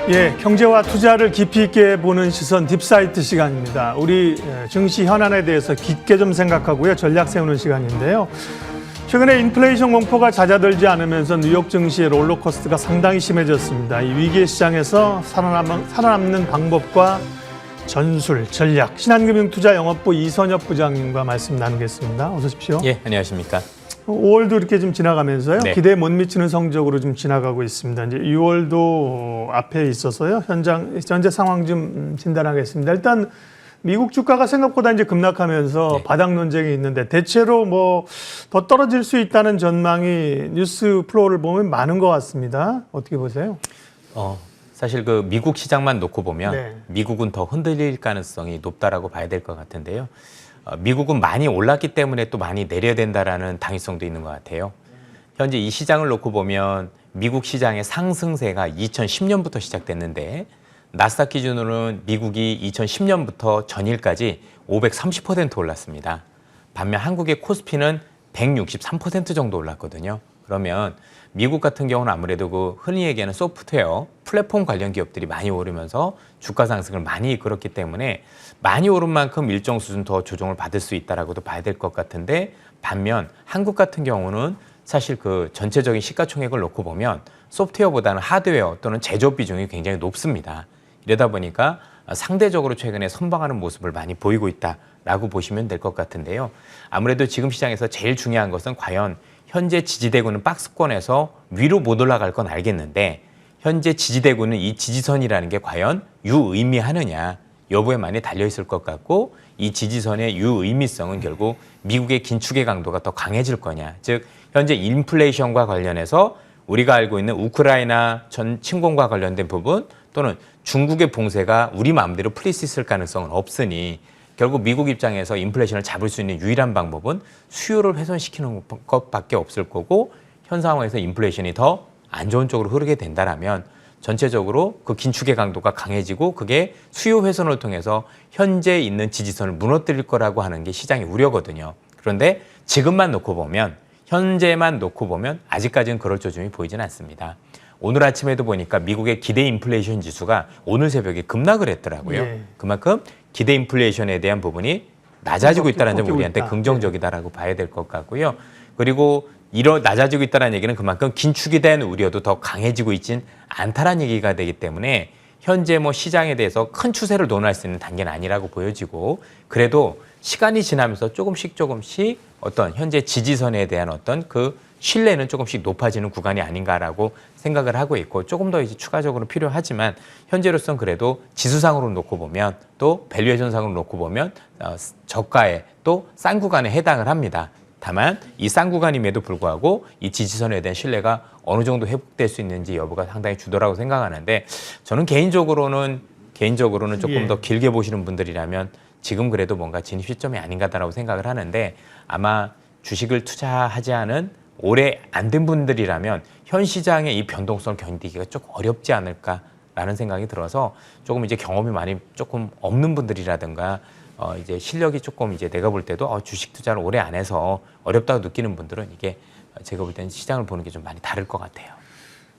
예, 경제와 투자를 깊이 있게 보는 시선 딥사이트 시간입니다. 우리 증시 현안에 대해서 깊게 좀 생각하고요. 전략 세우는 시간인데요. 최근에 인플레이션 공포가 잦아들지 않으면서 뉴욕 증시의 롤러코스터가 상당히 심해졌습니다. 이 위기의 시장에서 살아남는 방법과 전술, 전략, 신한금융투자영업부 이선엽 부장님과 말씀 나누겠습니다. 어서 오십시오. 예, 안녕하십니까. 5월도 이렇게 좀 지나가면서요. 네. 기대에 못 미치는 성적으로 좀 지나가고 있습니다. 이제 6월도 앞에 있어서요. 현재 상황 좀 진단하겠습니다. 일단 미국 주가가 생각보다 이제 급락하면서 네. 바닥 논쟁이 있는데 대체로 뭐 더 떨어질 수 있다는 전망이 뉴스 플로우를 보면 많은 것 같습니다. 어떻게 보세요? 사실 그 미국 시장만 놓고 보면 네. 미국은 더 흔들릴 가능성이 높다라고 봐야 될 것 같은데요. 미국은 많이 올랐기 때문에 또 많이 내려야 된다라는 당위성도 있는 것 같아요. 현재 이 시장을 놓고 보면 미국 시장의 상승세가 2010년부터 시작됐는데 나스닥 기준으로는 미국이 2010년부터 전일까지 530% 올랐습니다. 반면 한국의 코스피는 163% 정도 올랐거든요. 그러면 미국 같은 경우는 아무래도 그 흔히 얘기하는 소프트웨어, 플랫폼 관련 기업들이 많이 오르면서 주가 상승을 많이 이끌었기 때문에 많이 오른 만큼 일정 수준 더 조정을 받을 수 있다라고도 봐야 될 것 같은데 반면 한국 같은 경우는 사실 그 전체적인 시가총액을 놓고 보면 소프트웨어보다는 하드웨어 또는 제조업 비중이 굉장히 높습니다. 이러다 보니까 상대적으로 최근에 선방하는 모습을 많이 보이고 있다라고 보시면 될 것 같은데요. 아무래도 지금 시장에서 제일 중요한 것은 과연 현재 지지되고 있는 박스권에서 위로 못 올라갈 건 알겠는데 현재 지지되고 있는 이 지지선이라는 게 과연 유의미하느냐 여부에 많이 달려있을 것 같고 이 지지선의 유의미성은 결국 미국의 긴축의 강도가 더 강해질 거냐. 즉 현재 인플레이션과 관련해서 우리가 알고 있는 우크라이나 전 침공과 관련된 부분 또는 중국의 봉쇄가 우리 마음대로 풀릴 수 있을 가능성은 없으니 결국 미국 입장에서 인플레이션을 잡을 수 있는 유일한 방법은 수요를 훼손시키는 것밖에 없을 거고 현 상황에서 인플레이션이 더 안 좋은 쪽으로 흐르게 된다라면 전체적으로 그 긴축의 강도가 강해지고 그게 수요 훼손을 통해서 현재 있는 지지선을 무너뜨릴 거라고 하는 게 시장의 우려거든요. 그런데 지금만 놓고 보면 현재만 놓고 보면 아직까지는 그럴 조짐이 보이지는 않습니다. 오늘 아침에도 보니까 미국의 기대 인플레이션 지수가 오늘 새벽에 급락을 했더라고요. 예. 그만큼 기대 인플레이션에 대한 부분이 낮아지고 있다는 점이 우리한테 있다. 긍정적이다라고 봐야 될 것 같고요. 그리고 낮아지고 있다는 얘기는 그만큼 긴축에 대한 우려도 더 강해지고 있진 않다는 얘기가 되기 때문에 현재 뭐 시장에 대해서 큰 추세를 논할 수 있는 단계는 아니라고 보여지고 그래도 시간이 지나면서 조금씩 어떤 현재 지지선에 대한 어떤 그 신뢰는 조금씩 높아지는 구간이 아닌가라고 생각을 하고 있고 조금 더 이제 추가적으로 필요하지만 현재로서는 그래도 지수상으로 놓고 보면 또 밸류에이션상으로 놓고 보면 저가에 또 싼 구간에 해당을 합니다. 다만 이 싼 구간임에도 불구하고 이 지지선에 대한 신뢰가 어느 정도 회복될 수 있는지 여부가 상당히 주도라고 생각하는데 저는 개인적으로는 조금 더 길게 보시는 분들이라면 지금 그래도 뭔가 진입 시점이 아닌가라고 생각을 하는데 아마 주식을 투자하지 않은 오래 안 된 분들이라면 현 시장의 이 변동성을 견디기가 조금 어렵지 않을까라는 생각이 들어서 조금 이제 경험이 많이 조금 없는 분들이라든가 이제 실력이 조금 이제 내가 볼 때도 주식 투자를 오래 안 해서 어렵다고 느끼는 분들은 이게 제가 볼 때는 시장을 보는 게 좀 많이 다를 것 같아요.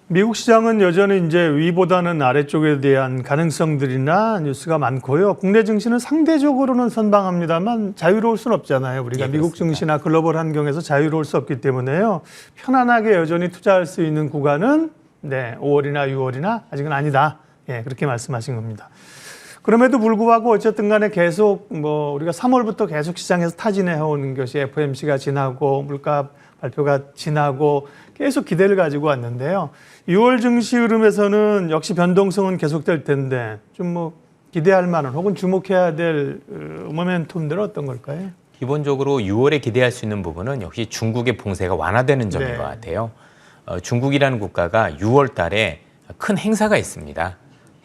미국 시장은 여전히 이제 위보다는 아래쪽에 대한 가능성들이나 뉴스가 많고요. 국내 증시는 상대적으로는 선방합니다만 자유로울 수는 없잖아요. 우리가 예, 미국 증시나 글로벌 환경에서 자유로울 수 없기 때문에요. 편안하게 여전히 투자할 수 있는 구간은 5월이나 6월이나 아직은 아니다. 예, 그렇게 말씀하신 겁니다. 그럼에도 불구하고 어쨌든 간에 계속 우리가 3월부터 계속 시장에서 타진해 온 것이 FOMC가 지나고 물가 발표가 지나고 계속 기대를 가지고 왔는데요. 6월 증시 흐름에서는 역시 변동성은 계속될 텐데 좀 기대할 만한 혹은 주목해야 될 모멘텀들은 어떤 걸까요? 기본적으로 6월에 기대할 수 있는 부분은 역시 중국의 봉쇄가 완화되는 점인 네. 것 같아요. 중국이라는 국가가 6월 달에 큰 행사가 있습니다.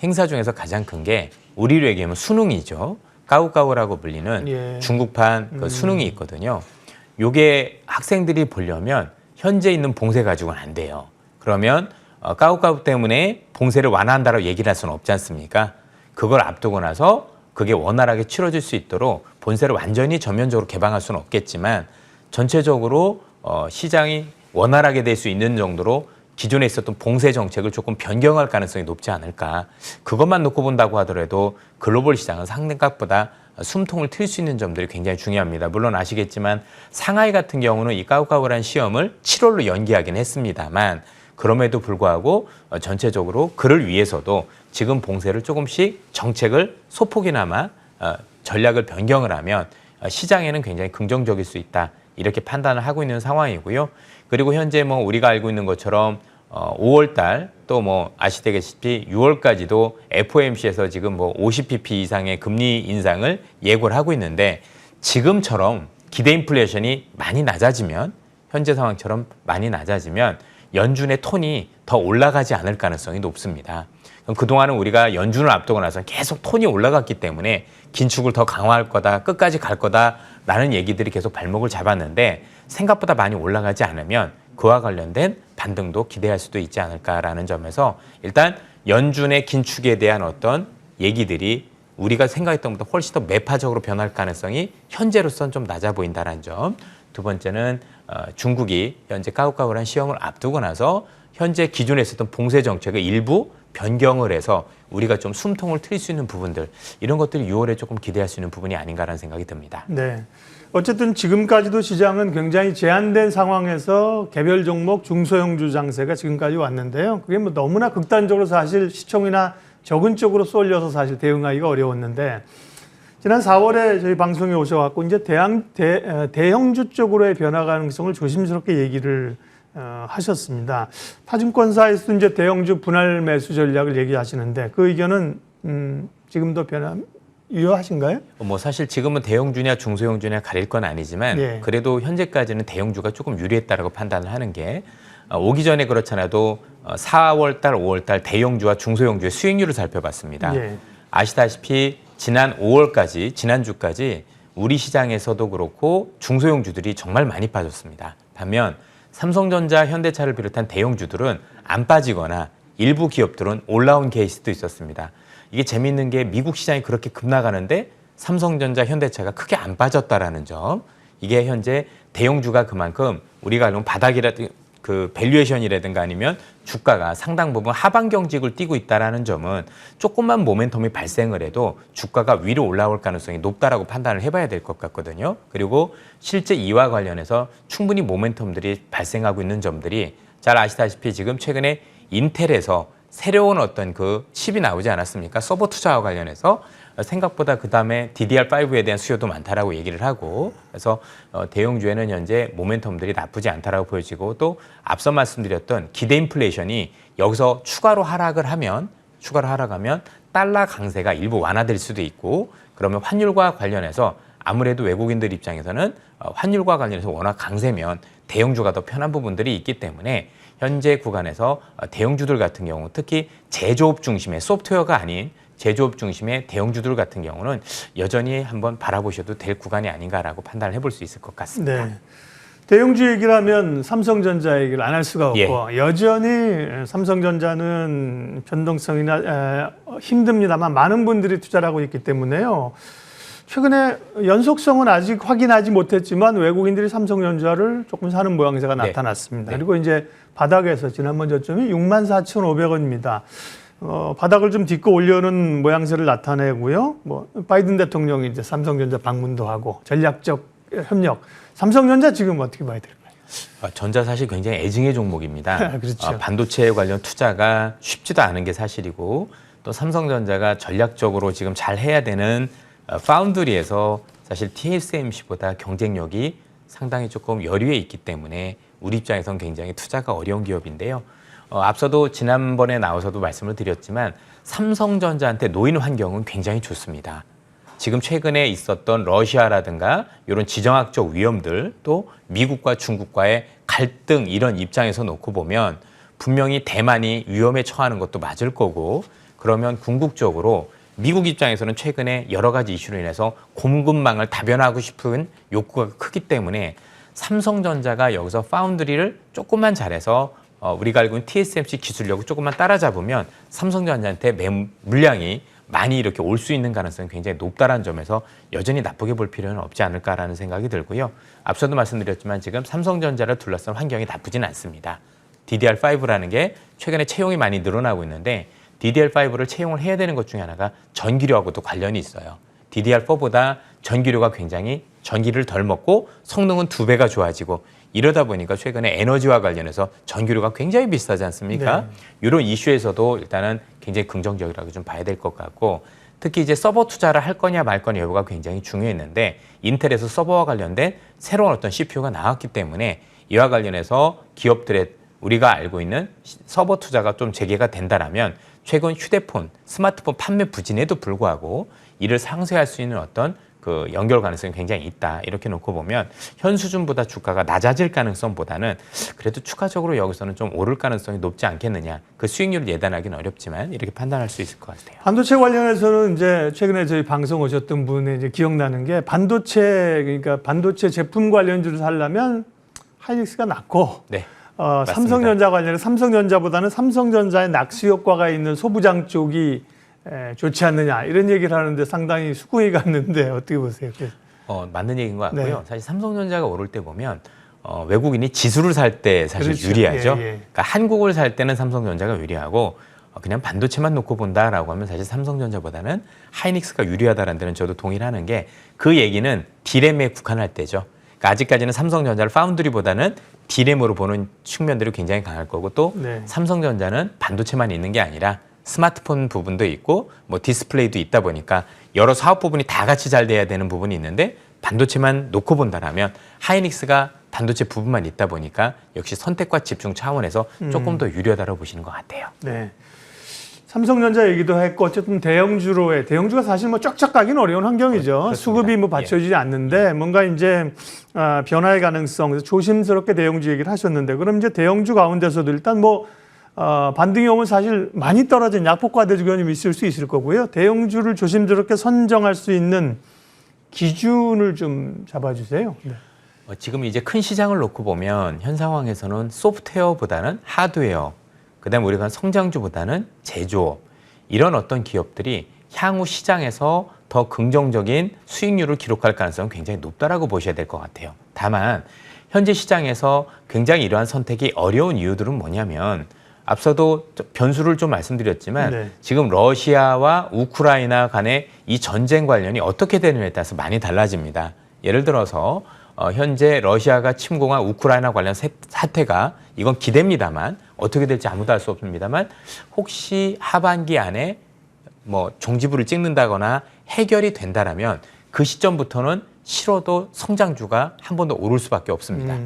행사 중에서 가장 큰 게 우리로 얘기하면 수능이죠. 까우까우라고 불리는 예. 중국판 그 수능이 있거든요. 요게 학생들이 보려면 현재 있는 봉쇄 가지고는 안 돼요. 그러면 까우까우 때문에 봉쇄를 완화한다고 얘기를 할 수는 없지 않습니까? 그걸 앞두고 나서 그게 원활하게 치러질 수 있도록 본세를 완전히 전면적으로 개방할 수는 없겠지만 전체적으로 시장이 원활하게 될 수 있는 정도로 기존에 있었던 봉쇄 정책을 조금 변경할 가능성이 높지 않을까. 그것만 놓고 본다고 하더라도 글로벌 시장은 생각보다 숨통을 트일 수 있는 점들이 굉장히 중요합니다. 물론 아시겠지만 상하이 같은 경우는 이 까우까우란 시험을 7월로 연기하긴 했습니다만 그럼에도 불구하고 전체적으로 그를 위해서도 지금 봉쇄를 조금씩 정책을 소폭이나마 전략을 변경을 하면 시장에는 굉장히 긍정적일 수 있다. 이렇게 판단을 하고 있는 상황이고요. 그리고 현재 뭐 우리가 알고 있는 것처럼 5월 달 또 뭐 아시다시피 6월까지도 FOMC에서 지금 뭐 50pp 이상의 금리 인상을 예고를 하고 있는데 지금처럼 기대 인플레이션이 많이 낮아지면 현재 상황처럼 많이 낮아지면 연준의 톤이 더 올라가지 않을 가능성이 높습니다. 그럼 그동안은 우리가 연준을 앞두고 나서 계속 톤이 올라갔기 때문에 긴축을 더 강화할 거다, 끝까지 갈 거다라는 얘기들이 계속 발목을 잡았는데 생각보다 많이 올라가지 않으면 그와 관련된 반등도 기대할 수도 있지 않을까라는 점에서 일단 연준의 긴축에 대한 어떤 얘기들이 우리가 생각했던 것보다 훨씬 더 매파적으로 변할 가능성이 현재로서는 좀 낮아 보인다는 점. 두 번째는 중국이 현재 까우까우한 시험을 앞두고 나서 현재 기존에 있었던 봉쇄 정책을 일부 변경을 해서 우리가 좀 숨통을 트일 수 있는 부분들 이런 것들이 6월에 조금 기대할 수 있는 부분이 아닌가라는 생각이 듭니다. 네. 어쨌든 지금까지도 시장은 굉장히 제한된 상황에서 개별 종목 중소형주 장세가 지금까지 왔는데요. 그게 뭐 너무나 극단적으로 사실 시총이나 적은 쪽으로 쏠려서 사실 대응하기가 어려웠는데 지난 4월에 저희 방송에 오셔갖고 이제 대형주 쪽으로의 변화 가능성을 조심스럽게 얘기를 하셨습니다. 타증권사에서도 이제 대형주 분할 매수 전략을 얘기하시는데 그 의견은 지금도 유효하신가요? 뭐 사실 지금은 대형주냐 중소형주냐 가릴 건 아니지만 예. 그래도 현재까지는 대형주가 조금 유리했다라고 판단을 하는 게 오기 전에 그렇잖아도 4월 달, 5월 달 대형주와 중소형주의 수익률을 살펴봤습니다. 예. 아시다시피 지난 5월까지 지난주까지 우리 시장에서도 그렇고 중소형주들이 정말 많이 빠졌습니다. 반면 삼성전자, 현대차를 비롯한 대형주들은 안 빠지거나 일부 기업들은 올라온 케이스도 있었습니다. 이게 재미있는 게 미국 시장이 그렇게 급나가는데 삼성전자, 현대차가 크게 안 빠졌다라는 점. 이게 현재 대형주가 그만큼 우리가 알고 바닥이라든가 그 밸류에이션이라든가 아니면 주가가 상당 부분 하방 경직을 띠고 있다라는 점은 조금만 모멘텀이 발생을 해도 주가가 위로 올라올 가능성이 높다라고 판단을 해봐야 될 것 같거든요. 그리고 실제 이와 관련해서 충분히 모멘텀들이 발생하고 있는 점들이 잘 아시다시피 지금 최근에 인텔에서 새로운 어떤 그 칩이 나오지 않았습니까? 서버 투자와 관련해서 생각보다 그다음에 DDR5에 대한 수요도 많다라고 얘기를 하고 그래서 대형주에는 현재 모멘텀들이 나쁘지 않다라고 보여지고 또 앞서 말씀드렸던 기대 인플레이션이 여기서 추가로 하락하면 달러 강세가 일부 완화될 수도 있고 그러면 환율과 관련해서 아무래도 외국인들 입장에서는 환율과 관련해서 워낙 강세면 대형주가 더 편한 부분들이 있기 때문에 현재 구간에서 대형주들 같은 경우 특히 제조업 중심의 소프트웨어가 아닌 제조업 중심의 대형주들 같은 경우는 여전히 한번 바라보셔도 될 구간이 아닌가라고 판단을 해볼 수 있을 것 같습니다. 네. 대형주 얘기를 하면 삼성전자 얘기를 안 할 수가 없고 여전히 삼성전자는 변동성이나 힘듭니다만 많은 분들이 투자를 하고 있기 때문에요. 최근에 연속성은 아직 확인하지 못했지만 외국인들이 삼성전자를 조금 사는 모양새가 나타났습니다. 그리고 이제 바닥에서 지난번 저점이 64,500원입니다. 바닥을 좀 딛고 올려오는 모양새를 나타내고요. 뭐 바이든 대통령이 이제 삼성전자 방문도 하고 전략적 협력. 삼성전자 지금 어떻게 봐야 될까요? 전자 사실 굉장히 애증의 종목입니다. 그렇죠. 반도체 관련 투자가 쉽지도 않은 게 사실이고 또 삼성전자가 전략적으로 지금 잘 해야 되는 파운드리에서 사실 TSMC보다 경쟁력이 상당히 조금 여류에 있기 때문에 우리 입장에선 굉장히 투자가 어려운 기업인데요. 앞서도 지난번에 나와서도 말씀을 드렸지만 삼성전자한테 놓인 환경은 굉장히 좋습니다. 지금 최근에 있었던 러시아라든가 이런 지정학적 위험들 또 미국과 중국과의 갈등 이런 입장에서 놓고 보면 분명히 대만이 위험에 처하는 것도 맞을 거고 그러면 궁극적으로 미국 입장에서는 최근에 여러 가지 이슈로 인해서 공급망을 다변화하고 싶은 욕구가 크기 때문에 삼성전자가 여기서 파운드리를 조금만 잘해서 우리가 알고 있는 TSMC 기술력을 조금만 따라잡으면 삼성전자한테 물량이 많이 이렇게 올 수 있는 가능성이 굉장히 높다는 점에서 여전히 나쁘게 볼 필요는 없지 않을까라는 생각이 들고요. 앞서도 말씀드렸지만 지금 삼성전자를 둘러싼 환경이 나쁘진 않습니다. DDR5라는 게 최근에 채용이 많이 늘어나고 있는데 DDR5를 채용을 해야 되는 것 중에 하나가 전기료하고도 관련이 있어요. DDR4보다 전기료가 굉장히 전기를 덜 먹고 성능은 2배가 좋아지고 이러다 보니까 최근에 에너지와 관련해서 전기료가 굉장히 비싸지 않습니까? 네. 이런 이슈에서도 일단은 굉장히 긍정적이라고 좀 봐야 될 것 같고 특히 이제 서버 투자를 할 거냐 말 거냐 여부가 굉장히 중요했는데 인텔에서 서버와 관련된 새로운 어떤 CPU가 나왔기 때문에 이와 관련해서 기업들의 우리가 알고 있는 서버 투자가 좀 재개가 된다라면 최근 휴대폰, 스마트폰 판매 부진에도 불구하고 이를 상쇄할 수 있는 어떤 그 연결 가능성이 굉장히 있다. 이렇게 놓고 보면 현 수준보다 주가가 낮아질 가능성보다는 그래도 추가적으로 여기서는 좀 오를 가능성이 높지 않겠느냐. 그 수익률을 예단하기는 어렵지만 이렇게 판단할 수 있을 것 같아요. 반도체 관련해서는 이제 최근에 저희 방송 오셨던 분의 이제 기억나는 게 그러니까 반도체 제품 관련주를 살려면 하이닉스가 낫고 네. 삼성전자 관련해 삼성전자보다는 삼성전자의 낙수 효과가 있는 소부장 쪽이 좋지 않느냐 이런 얘기를 하는데 상당히 수긍이 갔는데 어떻게 보세요? 맞는 얘기인 것 같고요. 네. 사실 삼성전자가 오를 때 보면 외국인이 지수를 살 때 사실 그렇죠. 유리하죠. 예, 예. 그러니까 한국을 살 때는 삼성전자가 유리하고 그냥 반도체만 놓고 본다라고 하면 사실 삼성전자보다는 하이닉스가 유리하다는 데는 저도 동의를 하는 게 그 얘기는 디램에 국한할 때죠. 그러니까 아직까지는 삼성전자를 파운드리보다는 디램으로 보는 측면들이 굉장히 강할 거고 또 네. 삼성전자는 반도체만 있는 게 아니라 스마트폰 부분도 있고 뭐 디스플레이도 있다 보니까 여러 사업 부분이 다 같이 잘 돼야 되는 부분이 있는데 반도체만 놓고 본다라면 하이닉스가 반도체 부분만 있다 보니까 역시 선택과 집중 차원에서 조금 더 유리하다고 보시는 것 같아요. 네. 삼성전자 얘기도 했고 어쨌든 대형주가 사실 뭐 쫙쫙 가긴 어려운 환경이죠. 그렇습니다. 수급이 뭐 받쳐지지 않는데 뭔가 이제 변화의 가능성 그래서 조심스럽게 대형주 얘기를 하셨는데 그럼 이제 대형주 가운데서도 일단 뭐 반등이 오면 사실 많이 떨어진 약폭과대 주변이 있을 수 있을 거고요. 대형주를 조심스럽게 선정할 수 있는 기준을 좀 잡아주세요. 네. 지금 이제 큰 시장을 놓고 보면 현 상황에서는 소프트웨어보다는 하드웨어, 그다음에 우리가 성장주보다는 제조업 이런 어떤 기업들이 향후 시장에서 더 긍정적인 수익률을 기록할 가능성은 굉장히 높다라고 보셔야 될 것 같아요. 다만 현재 시장에서 굉장히 이러한 선택이 어려운 이유들은 뭐냐면 앞서도 변수를 좀 말씀드렸지만 네. 지금 러시아와 우크라이나 간의 이 전쟁 관련이 어떻게 되느냐에 따라서 많이 달라집니다. 예를 들어서 현재 러시아가 침공한 우크라이나 관련 사태가 이건 기대입니다만 어떻게 될지 아무도 알 수 없습니다만 혹시 하반기 안에 뭐 종지부를 찍는다거나 해결이 된다라면 그 시점부터는 싫어도 성장주가 한 번 더 오를 수밖에 없습니다.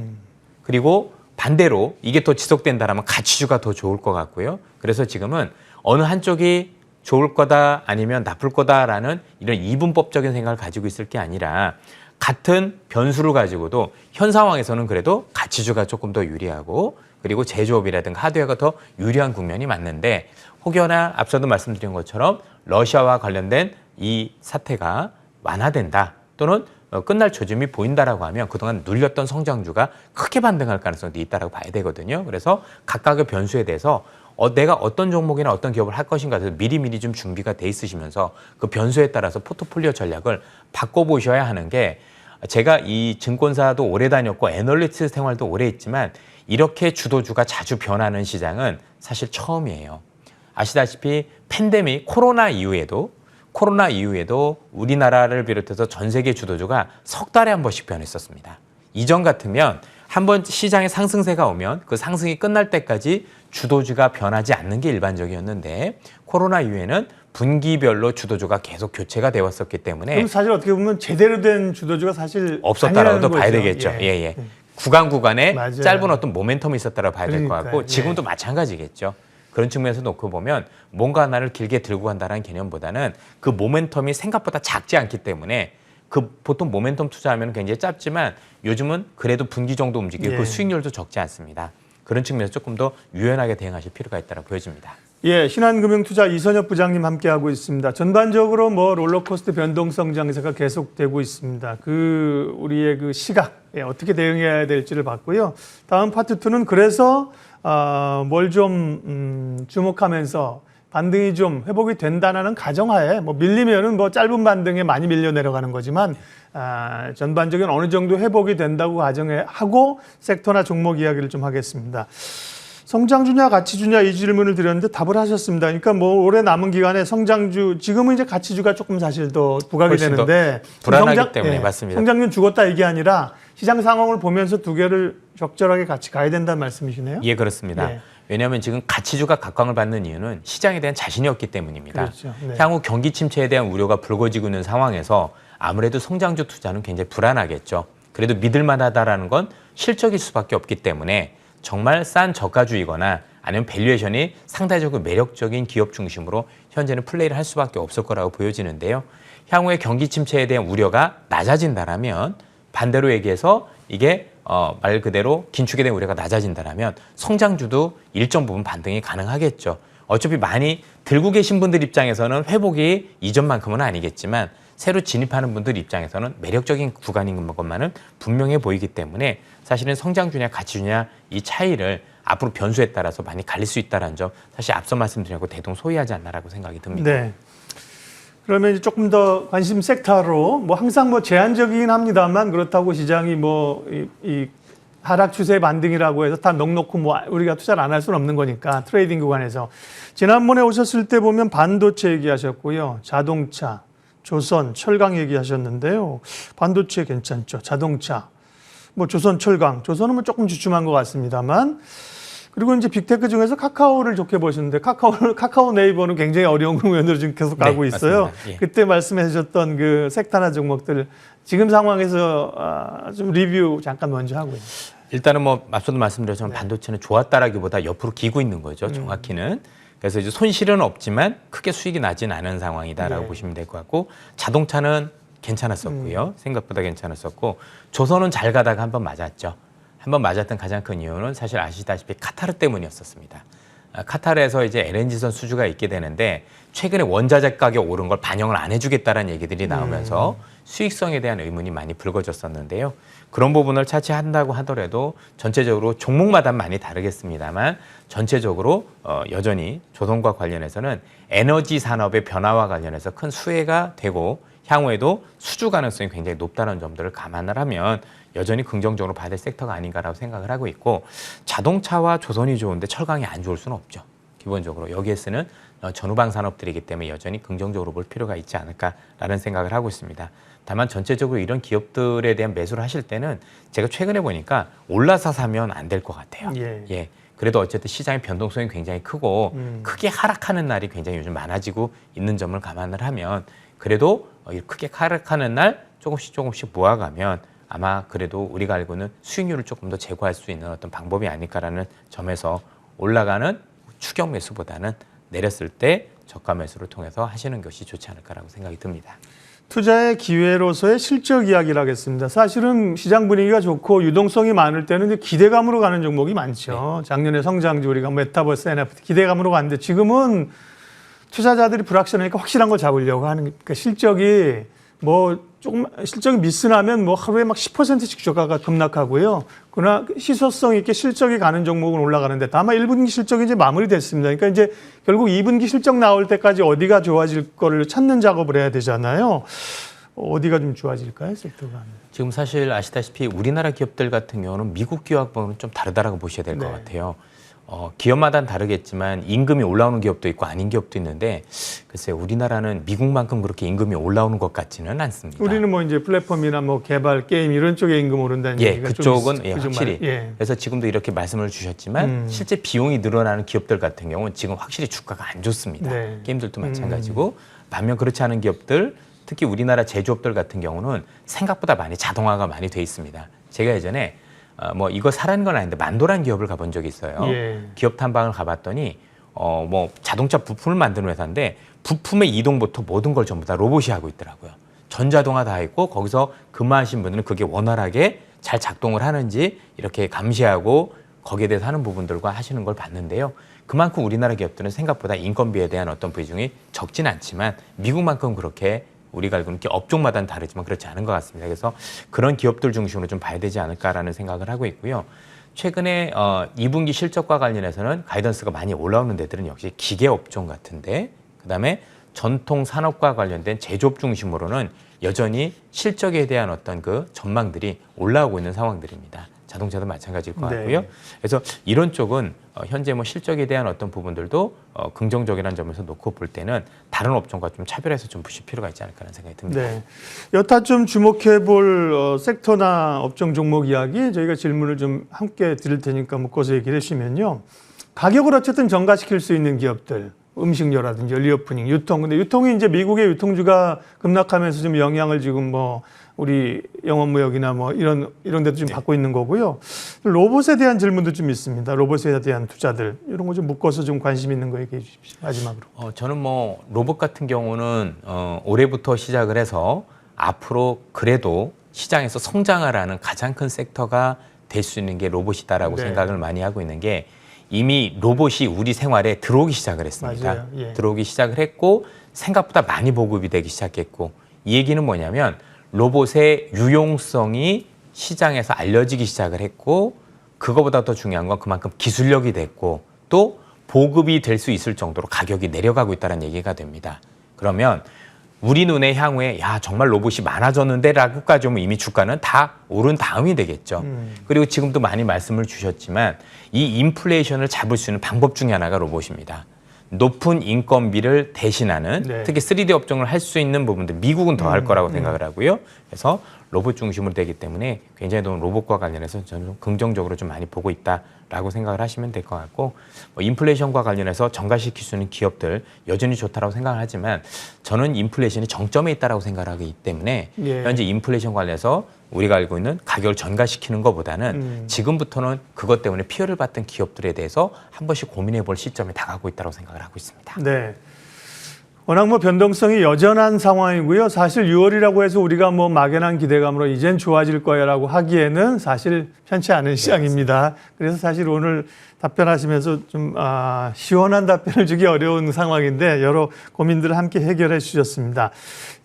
그리고 반대로 이게 더 지속된다라면 가치주가 더 좋을 것 같고요. 그래서 지금은 어느 한쪽이 좋을 거다 아니면 나쁠 거다라는 이런 이분법적인 생각을 가지고 있을 게 아니라 같은 변수를 가지고도 현 상황에서는 그래도 가치주가 조금 더 유리하고 그리고 제조업이라든가 하드웨어가 더 유리한 국면이 맞는데 혹여나 앞서도 말씀드린 것처럼 러시아와 관련된 이 사태가 완화된다 또는 끝날 조짐이 보인다라고 하면 그동안 눌렸던 성장주가 크게 반등할 가능성도 있다라고 봐야 되거든요. 그래서 각각의 변수에 대해서 내가 어떤 종목이나 어떤 기업을 할 것인가 해서 미리미리 좀 준비가 돼 있으시면서 그 변수에 따라서 포트폴리오 전략을 바꿔보셔야 하는 게 제가 이 증권사도 오래 다녔고 애널리스트 생활도 오래 했지만 이렇게 주도주가 자주 변하는 시장은 사실 처음이에요. 아시다시피 팬데믹 코로나 이후에도 우리나라를 비롯해서 전 세계 주도주가 석 달에 한 번씩 변했었습니다. 이전 같으면 한 번 시장에 상승세가 오면 그 상승이 끝날 때까지 주도주가 변하지 않는 게 일반적이었는데 코로나 이후에는 분기별로 주도주가 계속 교체가 되어 왔었기 때문에 그럼 사실 어떻게 보면 제대로 된 주도주가 사실 없었다라고도 아니라는 봐야 거죠. 되겠죠. 예. 예. 구간에 맞아요. 짧은 어떤 모멘텀이 있었다라고 봐야 될 것 그러니까요. 같고 지금도 마찬가지겠죠. 그런 측면에서 놓고 보면 뭔가 하나를 길게 들고 간다는 개념보다는 그 모멘텀이 생각보다 작지 않기 때문에 보통 모멘텀 투자하면 굉장히 짧지만 요즘은 그래도 분기 정도 움직이고 예. 그 수익률도 적지 않습니다. 그런 측면에서 조금 더 유연하게 대응하실 필요가 있다고 보여집니다. 예, 신한금융투자 이선엽 부장님 함께하고 있습니다. 전반적으로 뭐 롤러코스터 변동성 장세가 계속되고 있습니다. 우리의 그 시각, 어떻게 대응해야 될지를 봤고요. 다음 파트 2는 그래서 뭘 좀 주목하면서 반등이 좀 회복이 된다는 가정하에 뭐 밀리면은 뭐 짧은 반등에 많이 밀려 내려가는 거지만 전반적인 어느 정도 회복이 된다고 가정하고 섹터나 종목 이야기를 좀 하겠습니다. 성장주냐 가치주냐 이 질문을 드렸는데 답을 하셨습니다. 그러니까 뭐 올해 남은 기간에 성장주 지금은 이제 가치주가 조금 사실 더 부각이 훨씬 되는데 불안하기 때문에 맞습니다. 성장주는 죽었다 이게 아니라 시장 상황을 보면서 두 개를 적절하게 같이 가야 된다는 말씀이시네요. 예, 그렇습니다. 예. 왜냐하면 지금 가치주가 각광을 받는 이유는 시장에 대한 자신이 없기 때문입니다. 그렇죠. 네. 향후 경기 침체에 대한 우려가 불거지고 있는 상황에서 아무래도 성장주 투자는 굉장히 불안하겠죠. 그래도 믿을 만하다라는 건 실적일 수밖에 없기 때문에 정말 싼 저가주이거나 아니면 밸류에이션이 상대적으로 매력적인 기업 중심으로 현재는 플레이를 할 수밖에 없을 거라고 보여지는데요. 향후에 경기 침체에 대한 우려가 낮아진다라면 반대로 얘기해서 이게 말 그대로 긴축에 대한 우려가 낮아진다라면 성장주도 일정 부분 반등이 가능하겠죠. 어차피 많이 들고 계신 분들 입장에서는 회복이 이전만큼은 아니겠지만 새로 진입하는 분들 입장에서는 매력적인 구간인 것만은 분명해 보이기 때문에 사실은 성장주냐 가치주냐 이 차이를 앞으로 변수에 따라서 많이 갈릴 수 있다는 점 사실 앞서 말씀드렸고 대동소이하지 않나라고 생각이 듭니다. 네. 그러면 이제 조금 더 관심 섹터로 뭐 항상 뭐 제한적이긴 합니다만 그렇다고 시장이 뭐 이 하락 추세 반등이라고 해서 다 넉넉고 뭐 우리가 투자를 안 할 수는 없는 거니까 트레이딩 구간에서 지난번에 오셨을 때 보면 반도체 얘기하셨고요. 자동차, 조선, 철강 얘기하셨는데요. 반도체 괜찮죠. 자동차, 뭐 조선, 철강. 조선은 뭐 조금 주춤한 것 같습니다만. 그리고 이제 빅테크 중에서 카카오를 좋게 보시는데 카카오 네이버는 굉장히 어려운 국면으로 지금 계속 가고 있어요. 예. 그때 말씀해 주셨던 그 섹터나 종목들 지금 상황에서 좀 리뷰 잠깐 먼저 하고요. 일단은 뭐 앞서도 말씀드렸지만 반도체는 좋았다라기보다 옆으로 기고 있는 거죠. 정확히는. 그래서 이제 손실은 없지만 크게 수익이 나진 않은 상황이다라고 보시면 될 것 같고 자동차는 괜찮았었고요. 생각보다 괜찮았었고 조선은 잘 가다가 한번 맞았죠. 한번 맞았던 가장 큰 이유는 사실 아시다시피 카타르 때문이었었습니다. 카타르에서 이제 LNG선 수주가 있게 되는데 최근에 원자재 가격 오른 걸 반영을 안 해주겠다라는 얘기들이 나오면서 수익성에 대한 의문이 많이 불거졌었는데요. 그런 부분을 차치한다고 하더라도 전체적으로 종목마다 많이 다르겠습니다만 전체적으로 여전히 조선과 관련해서는 에너지 산업의 변화와 관련해서 큰 수혜가 되고 향후에도 수주 가능성이 굉장히 높다는 점들을 감안을 하면 여전히 긍정적으로 봐야 될 섹터가 아닌가라고 생각을 하고 있고 자동차와 조선이 좋은데 철강이 안 좋을 수는 없죠. 기본적으로 여기에 쓰는 전후방 산업들이기 때문에 여전히 긍정적으로 볼 필요가 있지 않을까라는 생각을 하고 있습니다. 다만 전체적으로 이런 기업들에 대한 매수를 하실 때는 제가 최근에 보니까 올라서 사면 안 될 것 같아요. 예. 그래도 어쨌든 시장의 변동성이 굉장히 크고 크게 하락하는 날이 굉장히 요즘 많아지고 있는 점을 감안을 하면 그래도 크게 하락하는 날 조금씩 모아가면 아마 그래도 우리가 알고 있는 수익률을 조금 더 제고할 수 있는 어떤 방법이 아닐까라는 점에서 올라가는 추격 매수보다는 내렸을 때 저가 매수를 통해서 하시는 것이 좋지 않을까라고 생각이 듭니다. 투자의 기회로서의 실적 이야기를 하겠습니다. 사실은 시장 분위기가 좋고 유동성이 많을 때는 기대감으로 가는 종목이 많죠. 작년에 성장주 우리가 메타버스, NFT 기대감으로 갔는데 지금은 투자자들이 불확실하니까 확실한 걸 잡으려고 하는 그러니까 실적이 뭐 조금 실적이 미스나면 뭐 하루에 막 10%씩 주가가 급락하고요. 그러나 희소성 있게 실적이 가는 종목은 올라가는데 다만 1분기 실적이 이제 마무리됐습니다. 그러니까 이제 결국 2분기 실적 나올 때까지 어디가 좋아질 거를 찾는 작업을 해야 되잖아요. 어디가 좀 좋아질까요, 섹터가? 지금 사실 아시다시피 우리나라 기업들 같은 경우는 미국 기업하고는 좀 다르다라고 보셔야 될 것 같아요. 기업마다는 다르겠지만 임금이 올라오는 기업도 있고 아닌 기업도 있는데 글쎄요 우리나라는 미국만큼 그렇게 임금이 올라오는 것 같지는 않습니다. 우리는 뭐 이제 플랫폼이나 뭐 개발 게임 이런 쪽에 임금 오른다는 얘기가 그쪽은 좀 확실히 그래서 지금도 이렇게 말씀을 주셨지만 실제 비용이 늘어나는 기업들 같은 경우는 지금 확실히 주가가 안 좋습니다. 게임들도 마찬가지고 반면 그렇지 않은 기업들 특히 우리나라 제조업들 같은 경우는 생각보다 많이 자동화가 많이 돼 있습니다. 제가 예전에 뭐 이거 사라는 건 아닌데 만도란 기업을 가본 적이 있어요. 기업 탐방을 가봤더니 뭐 자동차 부품을 만드는 회사인데 부품의 이동부터 모든 걸 전부 다 로봇이 하고 있더라고요. 전자동화 다 있고 거기서 근무하신 분들은 그게 원활하게 잘 작동을 하는지 이렇게 감시하고 거기에 대해서 하는 부분들과 하시는 걸 봤는데요. 그만큼 우리나라 기업들은 생각보다 인건비에 대한 어떤 비중이 적진 않지만 미국만큼 그렇게 우리가 알고 있는 업종마다는 다르지만 그렇지 않은 것 같습니다. 그래서 그런 기업들 중심으로 좀 봐야 되지 않을까라는 생각을 하고 있고요. 최근에 2분기 실적과 관련해서는 가이던스가 많이 올라오는 데들은 역시 기계업종 같은데 그다음에 전통 산업과 관련된 제조업 중심으로는 여전히 실적에 대한 어떤 그 전망들이 올라오고 있는 상황들입니다. 자동차도 마찬가지일 것 네. 같고요. 그래서 이런 쪽은 현재 뭐 실적에 대한 어떤 부분들도 긍정적이라는 점에서 놓고 볼 때는 다른 업종과 좀 차별해서 좀 보실 필요가 있지 않을까 하는 생각이 듭니다. 네. 여타 좀 주목해 볼 섹터나 업종 종목 이야기 저희가 질문을 좀 함께 드릴 테니까 묶어서 얘기를 해주시면요. 가격을 어쨌든 전가시킬 수 있는 기업들, 음식료라든지 리오프닝, 유통. 근데 유통이 이제 미국의 유통주가 급락하면서 좀 영향을 지금 뭐 우리 영업무역이나 뭐 이런 데도 좀 받고 있는 거고요. 로봇에 대한 질문도 좀 있습니다. 로봇에 대한 투자들 이런 거 좀 묶어서 좀 관심 있는 거 얘기해 주십시오. 마지막으로. 저는 뭐 로봇 같은 경우는 올해부터 시작을 해서 앞으로 그래도 시장에서 성장하라는 가장 큰 섹터가 될 수 있는 게 로봇이다라고 네. 생각을 많이 하고 있는 게 이미 로봇이 우리 생활에 들어오기 시작을 했습니다. 맞아요. 예. 들어오기 시작을 했고 생각보다 많이 보급이 되기 시작했고 이 얘기는 뭐냐면 로봇의 유용성이 시장에서 알려지기 시작을 했고 그거보다 더 중요한 건 그만큼 기술력이 됐고 또 보급이 될 수 있을 정도로 가격이 내려가고 있다는 얘기가 됩니다. 그러면 우리 눈에 향후에 야 정말 로봇이 많아졌는데 라고까지 오면 이미 주가는 다 오른 다음이 되겠죠. 그리고 지금도 많이 말씀을 주셨지만 이 인플레이션을 잡을 수 있는 방법 중에 하나가 로봇입니다. 높은 인건비를 대신하는 네. 특히 3D 업종을 할 수 있는 부분들 미국은 더 할 거라고 생각을 하고요. 그래서 로봇 중심으로 되기 때문에 굉장히 로봇과 관련해서 저는 좀 긍정적으로 좀 많이 보고 있다라고 생각을 하시면 될 것 같고 뭐 인플레이션과 관련해서 전가시킬 수 있는 기업들 여전히 좋다라고 생각을 하지만 저는 인플레이션이 정점에 있다라고 생각을 하기 때문에 예. 현재 인플레이션 관련해서 우리가 알고 있는 가격을 전가시키는 것보다는 지금부터는 그것 때문에 피해를 봤던 기업들에 대해서 한 번씩 고민해 볼 시점에 다가오고 있다고 생각을 하고 있습니다. 네. 워낙 뭐 변동성이 여전한 상황이고요. 사실 6월이라고 해서 우리가 뭐 막연한 기대감으로 이젠 좋아질 거야라고 하기에는 사실 편치 않은 시장입니다. 그래서 사실 오늘 답변하시면서 좀 시원한 답변을 주기 어려운 상황인데 여러 고민들을 함께 해결해 주셨습니다.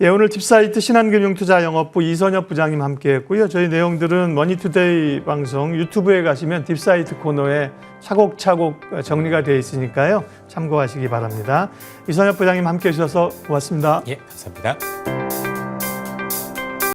예, 오늘 딥사이트 신한금융투자영업부 이선엽 부장님 함께했고요. 저희 내용들은 머니투데이 방송 유튜브에 가시면 딥사이트 코너에 차곡차곡 정리가 되어 있으니까요. 참고하시기 바랍니다. 이선엽 부장님 함께해 주셔서 고맙습니다. 예, 감사합니다.